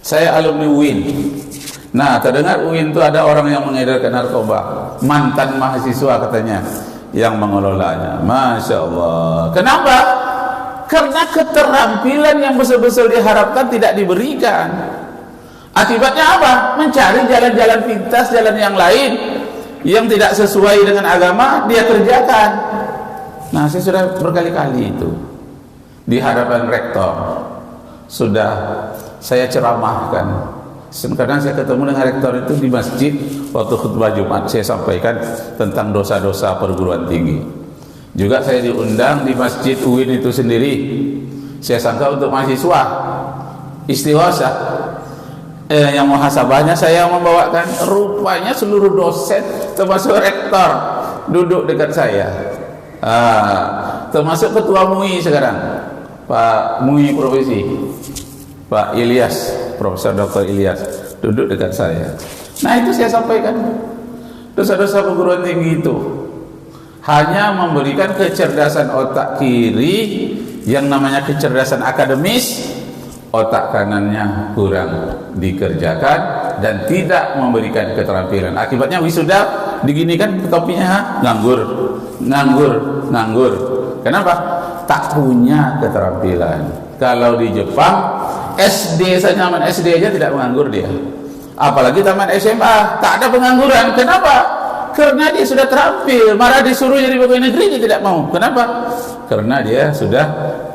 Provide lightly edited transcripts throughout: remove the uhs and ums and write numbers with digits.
Saya alumni UIN. Nah, terdengar UIN itu ada orang yang mengedarkan narkoba, mantan mahasiswa katanya yang mengelolanya. Masya Allah. Kenapa? Karena keterampilan yang betul-betul diharapkan tidak diberikan. Akibatnya apa? Mencari jalan-jalan pintas, jalan yang lain yang tidak sesuai dengan agama dia kerjakan. Nah, saya sudah berkali-kali itu di hadapan rektor sudah saya ceramahkan. Kadang saya ketemu dengan rektor itu di masjid waktu khutbah Jumat, saya sampaikan tentang dosa-dosa perguruan tinggi. Juga saya diundang di masjid UIN itu sendiri. Saya sangka untuk mahasiswa istighosah. Yang muhasabahnya saya membawakan, rupanya seluruh dosen termasuk rektor duduk dekat saya. Termasuk ketua MUI sekarang, Pak MUI Profesi, Pak Ilyas, Profesor Dr. Ilyas duduk dekat saya. Nah, itu saya sampaikan dosa-dosa perguruan tinggi itu hanya memberikan kecerdasan otak kiri yang namanya kecerdasan akademis, otak kanannya kurang dikerjakan dan tidak memberikan keterampilan. Akibatnya wisuda diginikan topinya nganggur. Kenapa? Tak punya keterampilan. Kalau di Jepang SD saja, taman SD aja tidak menganggur dia. Apalagi taman SMA, tak ada pengangguran. Kenapa? Karena dia sudah terampil. Malah disuruh jadi pegawai negeri dia tidak mau. Kenapa? Karena dia sudah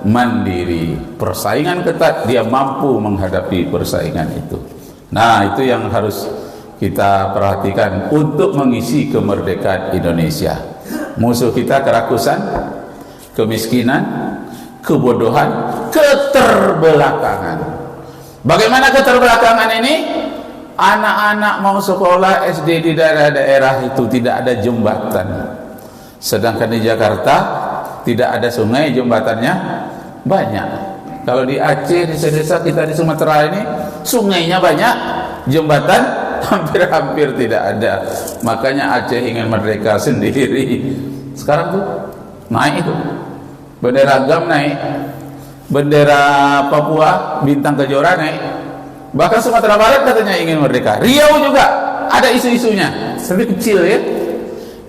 mandiri. Persaingan ketat, dia mampu menghadapi persaingan itu. Nah, itu yang harus kita perhatikan untuk mengisi kemerdekaan Indonesia. Musuh kita kerakusan, kemiskinan, kebodohan, keterbelakangan. Bagaimana keterbelakangan ini? Anak-anak mau sekolah SD di daerah-daerah itu tidak ada jembatan. Sedangkan di Jakarta tidak ada sungai, jembatannya banyak. Kalau di Aceh, di desa kita di Sumatera ini sungainya banyak, jembatan hampir-hampir tidak ada. Makanya Aceh ingin merdeka sendiri. Sekarang tuh naik itu bendera Agam naik, bendera Papua Bintang Kejora naik, bahkan Sumatera Barat katanya ingin merdeka. Riau juga ada isu-isunya, tapi kecil ya.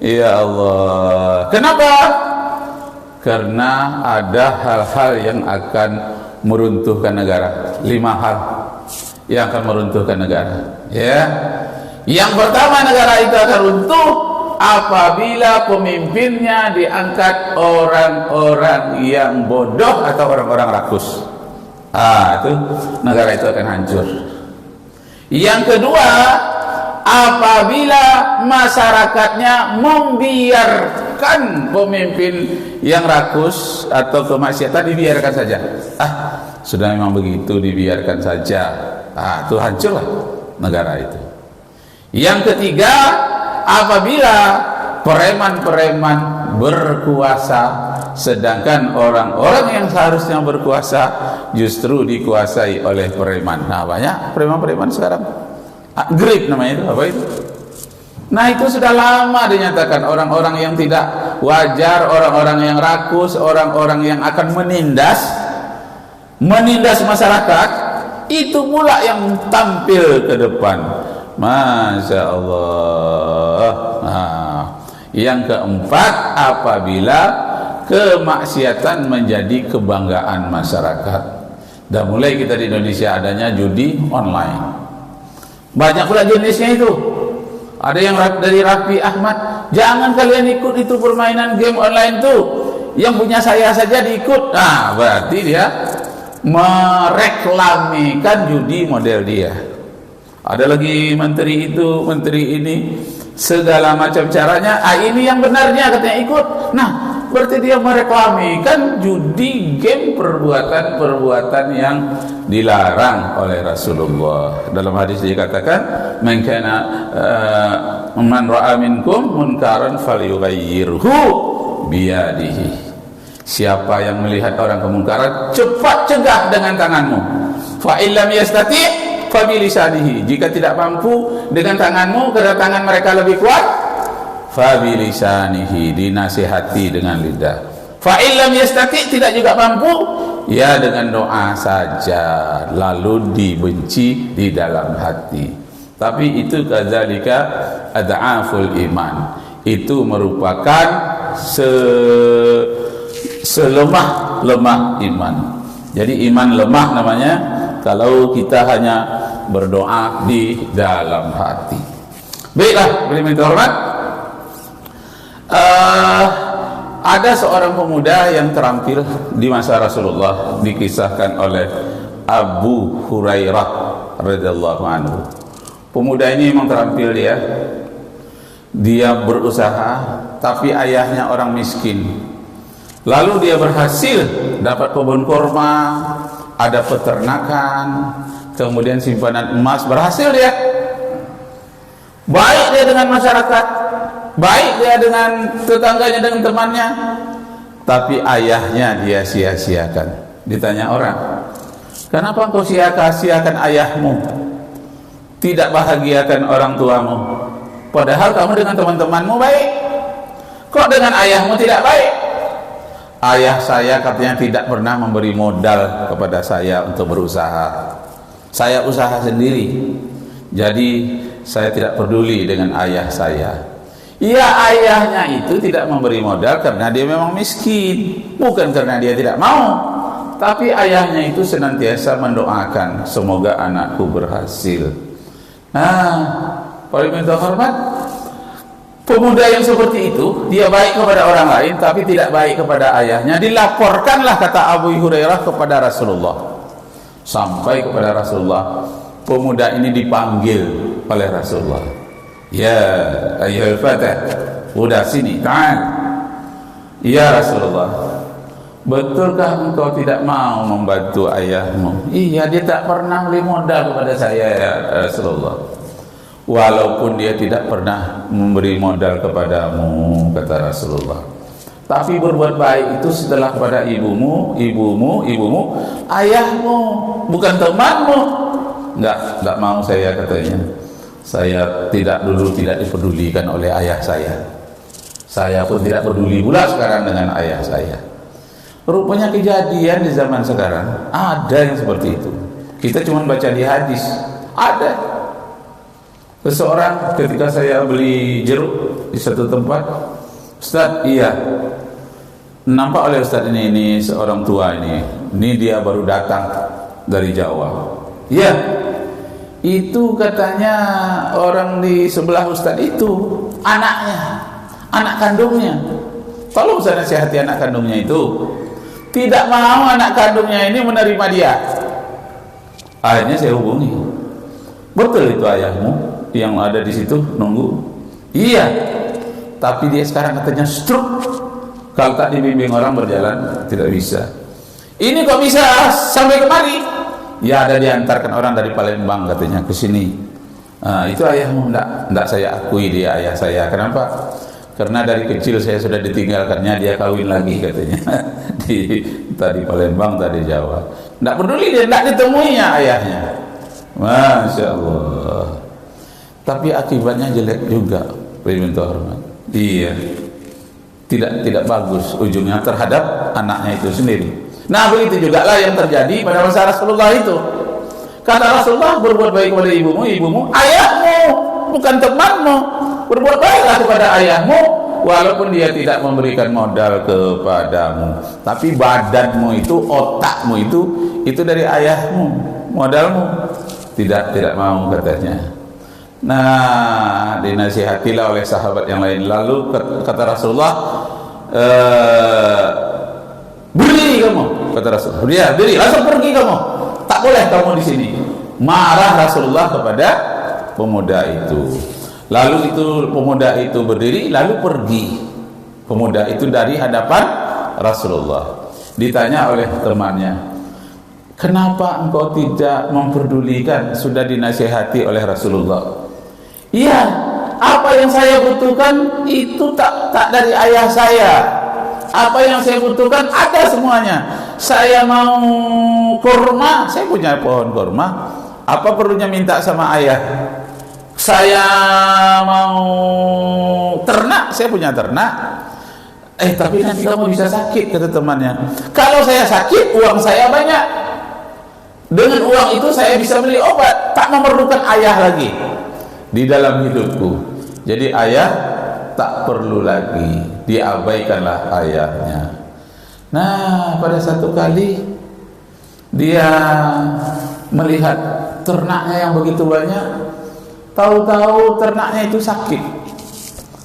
Ya Allah, kenapa? Karena ada hal-hal yang akan meruntuhkan negara. 5 hal yang akan meruntuhkan negara. Ya, yang pertama, negara itu akan runtuh apabila pemimpinnya diangkat orang-orang yang bodoh atau orang-orang rakus. Itu negara itu akan hancur. Yang kedua, apabila masyarakatnya membiarkan pemimpin yang rakus atau kemaksiatan dibiarkan saja. Sudah memang begitu, dibiarkan saja. Itu hancurlah negara itu. Yang ketiga, apabila preman-preman berkuasa sedangkan orang-orang yang seharusnya berkuasa justru dikuasai oleh preman. Nah, banyak preman-preman sekarang. Grip namanya itu, apa itu? Nah, itu sudah lama dinyatakan orang-orang yang tidak wajar, orang-orang yang rakus, orang-orang yang akan menindas masyarakat, itu pula yang tampil ke depan. Masya Allah. Yang keempat, apabila kemaksiatan menjadi kebanggaan masyarakat. Dan mulai kita di Indonesia adanya judi online. Banyak pula jenisnya itu. Ada yang dari Raffi Ahmad, jangan kalian ikut itu permainan game online tuh, yang punya saya saja diikut. Nah, berarti dia mereklamikan judi model dia. Ada lagi menteri itu, menteri ini, segala macam caranya. Ini yang benarnya katanya ikut. Nah, berarti dia mereklamikan judi game, perbuatan-perbuatan yang dilarang oleh Rasulullah. Dalam hadis dikatakan, man kana man ra'a minkum munkaran falyughayyirhu biyadihi. Siapa yang melihat orang kemungkaran, cepat cegah dengan tanganmu. Fa illam yastati' fa bilisanihi. Jika tidak mampu dengan tanganmu karena tangan mereka lebih kuat, fa bilisanihi, dinasihati dengan lidah. Fa illam yastati', tidak juga mampu, ya dengan doa saja, lalu dibenci di dalam hati. Tapi itu kadzalika ad'aful iman. Itu merupakan selemah-lemah iman. Jadi iman lemah namanya kalau kita hanya berdoa di dalam hati. Baiklah, beriman hormat. Ada seorang pemuda yang terampil di masa Rasulullah, dikisahkan oleh Abu Hurairah radhiyallahu anhu. Pemuda ini memang terampil dia berusaha, tapi ayahnya orang miskin. Lalu dia berhasil dapat kebun kurma, ada peternakan, kemudian simpanan emas, berhasil dia. Baik dia dengan masyarakat, baik dia dengan tetangganya, dengan temannya, tapi ayahnya dia sia-siakan. Ditanya orang, kenapa engkau sia-siakan ayahmu, tidak bahagiakan orang tuamu, padahal kamu dengan teman-temanmu baik, kok dengan ayahmu tidak baik? Ayah saya katanya tidak pernah memberi modal kepada saya untuk berusaha, saya usaha sendiri, jadi saya tidak peduli dengan ayah saya. Ya, ayahnya itu tidak memberi modal karena dia memang miskin, bukan karena dia tidak mau. Tapi ayahnya itu senantiasa mendoakan, semoga anakku berhasil. Nah, para minta hormat, pemuda yang seperti itu, dia baik kepada orang lain tapi tidak baik kepada ayahnya. Dilaporkanlah, kata Abu Hurairah, kepada Rasulullah. Sampai kepada Rasulullah, pemuda ini dipanggil oleh Rasulullah. Ya ayyuhal fatah, udah sini, ta'al. Ya Rasulullah, betulkah engkau tidak mau membantu ayahmu? Iya, dia tak pernah beli modal kepada saya ya Rasulullah. Walaupun dia tidak pernah memberi modal kepadamu, kata Rasulullah, tapi berbuat baik itu setelah kepada ibumu, ayahmu, bukan temanmu. Enggak mau saya, katanya. Saya dulu tidak dipedulikan oleh ayah saya. Saya pun tidak peduli pula sekarang dengan ayah saya. Rupanya kejadian di zaman sekarang ada yang seperti itu. Kita cuma baca di hadis. Ada seseorang, ketika saya beli jeruk di satu tempat, Ustaz, iya, nampak oleh Ustaz ini seorang tua ini dia baru datang dari Jawa. Iya, itu katanya orang di sebelah Ustaz itu anaknya, anak kandungnya. Tolong saya nasihati anak kandungnya itu. Tidak mau anak kandungnya ini menerima dia. Akhirnya saya hubungi, betul itu ayahmu yang ada di situ nunggu? Iya, tapi dia sekarang katanya stroke. Kalau tak dibimbing orang berjalan tidak bisa. Ini kok bisa sampai kemari? Ya, ada diantarkan orang dari Palembang katanya ke sini. Itu ayahmu? Enggak, saya akui dia ayah saya. Kenapa? Karena dari kecil saya sudah ditinggalkannya, dia kawin lagi katanya. Tadi Palembang, tadi Jawa. Enggak peduli dia, enggak ditemuinya ayahnya. Masya Allah. Tapi akibatnya jelek juga, minta hormat. Iya, tidak bagus ujungnya terhadap anaknya itu sendiri. Nah, begitu juga lah yang terjadi pada masa Rasulullah itu. Kata Rasulullah, berbuat baik kepada ibumu, ayahmu, bukan temanmu. Berbuat baiklah kepada ayahmu, walaupun dia tidak memberikan modal kepadamu. Tapi badanmu itu, otakmu itu dari ayahmu, modalmu. Tidak mau katanya. Nah, dinasihatilah oleh sahabat yang lain. Lalu kata Rasulullah, berdiri kamu, kata Rasulullah. Dia berdiri, langsung pergi kamu. Tak boleh kamu di sini. Marah Rasulullah kepada pemuda itu. Lalu itu pemuda itu berdiri, lalu pergi. Pemuda itu dari hadapan Rasulullah. Ditanya oleh temannya, kenapa engkau tidak memperdulikan? Sudah dinasihati oleh Rasulullah. Iya, apa yang saya butuhkan itu tak dari ayah saya. Apa yang saya butuhkan ada semuanya. Saya mau kurma, saya punya pohon kurma. Apa perlunya minta sama ayah? Saya mau ternak, saya punya ternak. Tapi nanti kamu bisa sakit, kata temannya. Kalau saya sakit, uang saya banyak. Dengan uang itu saya bisa beli obat, tak memerlukan ayah lagi di dalam hidupku. Jadi ayah tak perlu lagi, diabaikanlah ayahnya. Nah, pada satu kali dia melihat ternaknya yang begitu banyak. Tahu-tahu ternaknya itu sakit,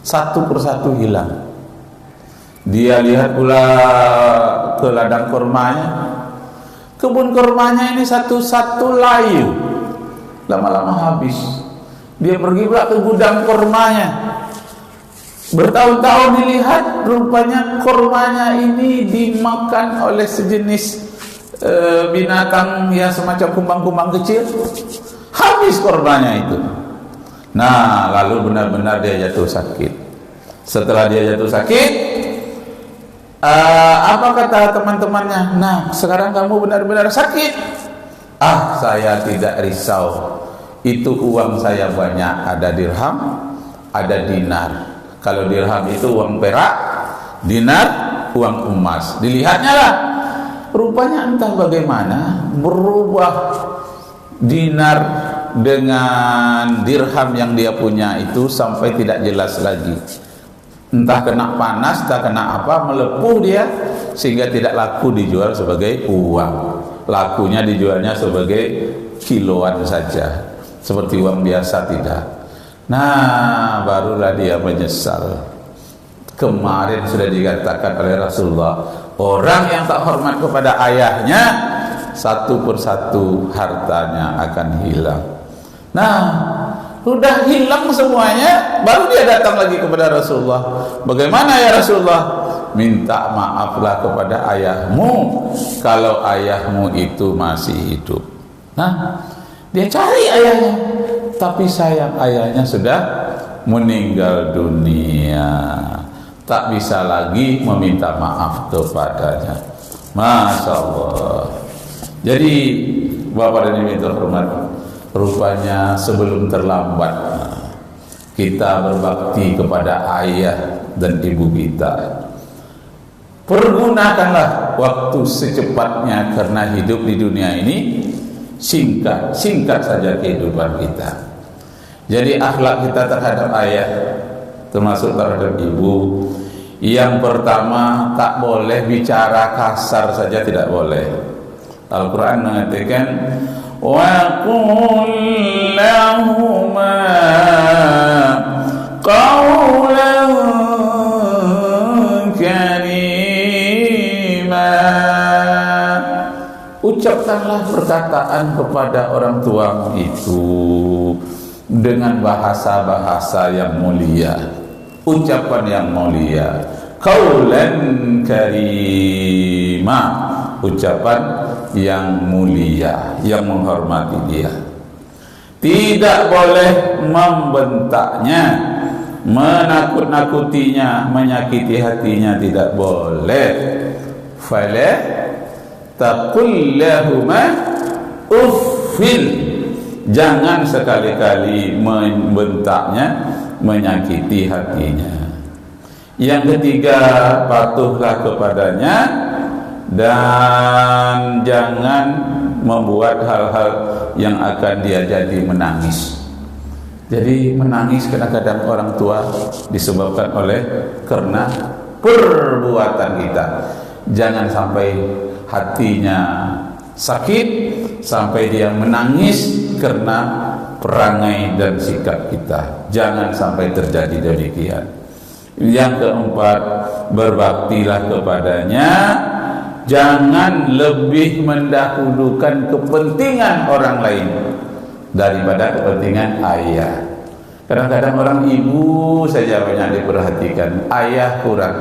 satu persatu hilang. Dia lihat pula ke ladang kurmanya, kebun kurmanya ini satu-satu layu, lama-lama habis. Dia pergi pula ke gudang kurmanya, bertahun-tahun dilihat, rupanya kurmanya ini dimakan oleh sejenis binatang ya, semacam kumbang-kumbang kecil. Habis kurmanya itu. Nah, lalu benar-benar dia jatuh sakit. Setelah dia jatuh sakit, apa kata teman-temannya? Nah, sekarang kamu benar-benar sakit. Saya tidak risau. Itu uang saya banyak, ada dirham, ada dinar. Kalau dirham itu uang perak, dinar uang emas. Dilihatnya lah, rupanya entah bagaimana berubah dinar dengan dirham yang dia punya itu sampai tidak jelas lagi. Entah kena panas, entah kena apa, melepuh dia sehingga tidak laku dijual sebagai uang. Lakunya dijualnya sebagai kiloan saja, seperti uang biasa tidak. Nah, barulah dia menyesal. Kemarin sudah dikatakan oleh Rasulullah, orang yang tak hormat kepada ayahnya, satu persatu hartanya akan hilang. Nah, sudah hilang semuanya, baru dia datang lagi kepada Rasulullah. Bagaimana ya Rasulullah? Minta maaflah kepada ayahmu kalau ayahmu itu masih hidup. Nah, dia cari ayahnya, tapi sayang ayahnya sudah meninggal dunia. Tak bisa lagi meminta maaf kepadanya. Masya Allah. Jadi Bapak dan Ibu terhormat, rupanya sebelum terlambat kita berbakti kepada ayah dan ibu kita. Pergunakanlah waktu secepatnya, karena hidup di dunia ini singkat saja kehidupan kita. Jadi akhlak kita terhadap ayah, termasuk terhadap ibu, yang pertama, tak boleh bicara kasar saja, tidak boleh. Al-Quran mengatakan, wa qul lahuma qawlan karima. Ucapkanlah perkataan kepada orang tua itu dengan bahasa-bahasa yang mulia, ucapan yang mulia. Qaulan karima, ucapan yang mulia, yang menghormati dia. Tidak boleh membentaknya, menakut-nakutinya, menyakiti hatinya, tidak boleh. Fala taqul lahuma uffil, jangan sekali-kali membentaknya, menyakiti hatinya. Yang ketiga, patuhlah kepadanya dan jangan membuat hal-hal yang akan dia jadi menangis. Jadi menangis kadang-kadang orang tua disebabkan karena perbuatan kita. Jangan sampai hatinya sakit sampai dia menangis karena perangai dan sikap kita. Jangan sampai terjadi demikian. Yang keempat, berbaktilah kepadanya. Jangan lebih mendahulukan kepentingan orang lain daripada kepentingan ayah. Kadang-kadang orang ibu saja banyak diperhatikan, ayah kurang.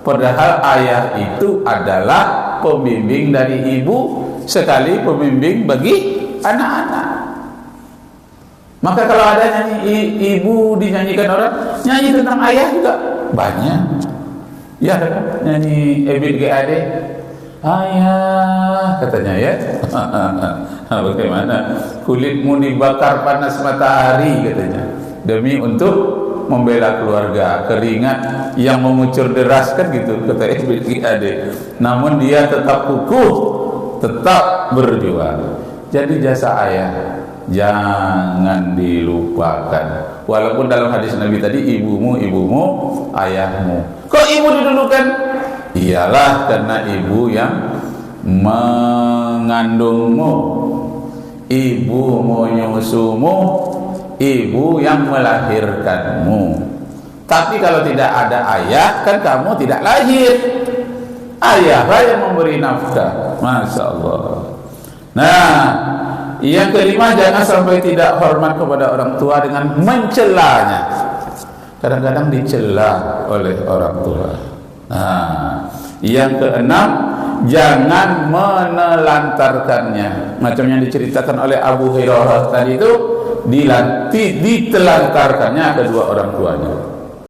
Padahal ayah itu adalah pembimbing dari ibu, sekali pembimbing bagi anak-anak. Maka kalau ada nyanyi ibu dinyanyikan orang, nyanyi tentang ayah juga banyak. Ya kan? Nyanyi EBGAD, ayah katanya ya. Bagaimana kulitmu dibakar panas matahari katanya, demi untuk membela keluarga, keringat yang mengucur deras kan gitu kata SBKAD. Namun dia tetap kukuh, tetap berjuang. Jadi jasa ayah jangan dilupakan. Walaupun dalam hadis Nabi tadi ibumu, ayahmu. Kok ibu didulukan? Iyalah karena ibu yang mengandungmu, ibu menyusumu, ibu yang melahirkanmu. Tapi kalau tidak ada ayah, kan kamu tidak lahir. Ayahlah yang memberi nafkah. Masya Allah. Nah, yang kelima, jangan sampai tidak hormat kepada orang tua dengan mencelanya. Kadang-kadang dicela oleh orang tua. Nah, yang keenam, jangan menelantarkannya. Macam yang diceritakan oleh Abu Hurairah tadi itu, ditelantarkannya kedua orang tuanya.